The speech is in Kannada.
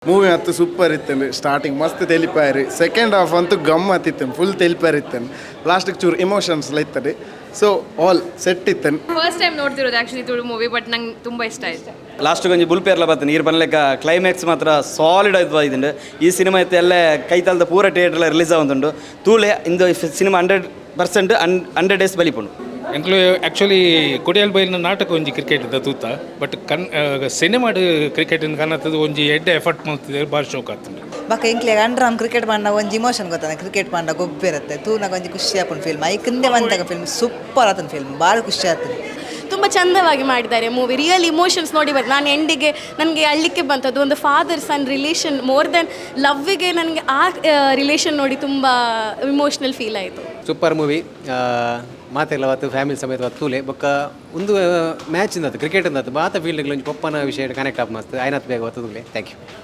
ಮೂವಿ ಅಂತೂ ಸೂಪರ್ ಇತ್ತೇನೆ. ಸ್ಟಾರ್ಟಿಂಗ್ ಮಸ್ತ್ ತೆಲಿಪಾರಿ, ಸೆಕೆಂಡ್ ಹಾಫ್ ಅಂತೂ ಗಮ್ಮತ್ ಇತ್ತೇನೆ, ಫುಲ್ ತೆಲಿಪಾರಿ ಇತ್ತೇನೆ. ಲಾಸ್ಟಿಗೆ ಚೂರು ಇಮೋಷನ್ಸ್ ಎಲ್ಲ ಇತ್ತದೆ. ಸೊ ಆಲ್ ಸೆಟ್ ಇತ್ತೇನೆ. ಫಸ್ಟ್ ಟೈಮ್ ನೋಡ್ತಿರೋದು ಆ್ಯಕ್ಚುಲಿ ತುಳು ಮೂವಿ, ಬಟ್ ನಂಗೆ ತುಂಬ ಇಷ್ಟ ಆಯಿತು. ಲಾಸ್ಟ್ ಕೊಂಚ ಬುಲ್ಪೇರ್ಲ ಬರ್ತದೆ ನೀರು ಬನ್ನಲೆಕ್ಕ ಕ್ಲೈಮ್ಯಾಕ್ಸ್ ಮಾತ್ರ ಸಾಲಿಡ್ ಆಯ್ತು ಇದ್ದುಂಡು. ಈ ಸಿನಿಮಾ ಇತ್ತು ಎಲ್ಲ ಕೈತಲ್ದ ಪೂರ ಥಿಯೇಟ್ರಲ್ಲ ರಿಲೀಸ್ ಆಗುಂಟು. ತೂಳೆ ಇಂದು ಸಿನಿಮಾ 100% 100 ಡೇಸ್ ಬಲಿಪುಂಡು. ಎಂಕ್ಲು ಆ್ಯಕ್ಚುಲಿ ಕೊಡಿಯಲ್ ಬೈಲಿನ ನಾಟಕ ಒಂಜಿ ಕ್ರಿಕೆಟ್ ಇದ್ದ ತೂತ, ಬಟ್ ಸಿನಿಮಾಡ್ ಕ್ರಿಕೆಟಿನ ಕಾಣತ್ತದು ಒಂಜಿ ಎಡ್ಡೆ ಎಫರ್ಟ್ ಮಾಡ್ತಿದ್ದೆ, ಭಾರಿ ಶೋಕ್ ಆಗ್ತದೆ. ಬಕ್ಕ ಇಂಕ್ಲೆಗ್ ಅಂಡ್ರಾಮ್ ಕ್ರಿಕೆಟ್ ಪಂಡ ಒಂಜಿ ಇಮೋಷನ್ ಗೊತ್ತಾನೆ. ಕ್ರಿಕೆಟ್ ಪಂಡ ಗೊಬ್ಬಿರುತ್ತೆ ತೂನಾಗ ಒಂಜಿ ಖುಷಿ ಆಪುಂಡು ಫಿಲ್ಮ್. ಐಕಂದೆ ಬಂದಾಗ ಫಿಲ್ಮ್ ಸೂಪರ್ ಆತನ ಫಿಲ್ಮ್, ಭಾಳ ಖುಷಿ ಆಗ್ತದೆ. ತುಂಬ ಚಂದವಾಗಿ ಮಾಡಿದ್ದಾರೆ ಮೂವಿ. ರಿಯಲ್ ಇಮೋಷನ್ಸ್ ನೋಡಿ ಬರ್ತೀನಿ ನಾನು. ಎಂಡಿಗೆ ನನಗೆ ಅಳ್ಳಿಕ್ಕೆ ಬಂತದ್ದು ಒಂದು father son relation, more than ಲವ್ವಿಗೆ ನನಗೆ ಆ ರಿಲೇಷನ್ ನೋಡಿ ತುಂಬ ಇಮೋಷ್ನಲ್ ಫೀಲ್ ಆಯಿತು. Super movie. ಮಾತೆಲ್ಲ ಅವತ್ತು ಫ್ಯಾಮಿಲಿ ಸಮೇತ ತೂಲೆ ಬೊಕ್ಕ ಒಂದು ಮ್ಯಾಚ್ ಇಂದತ್ತು ಕ್ರಿಕೆಟ್ ಇಂದತ್ತು ಬಾತ ಫೀಲ್ಡ್ಗೆ ಒಂಜಿ ಪಪ್ಪನ ವಿಷಯ ಕನೆಕ್ಟ್ ಆಪ್ ಮಸ್ತ್ ಆಯ್ನತ್ ಬೇಗ ಒತ್ತದುಲೆ. Thank you.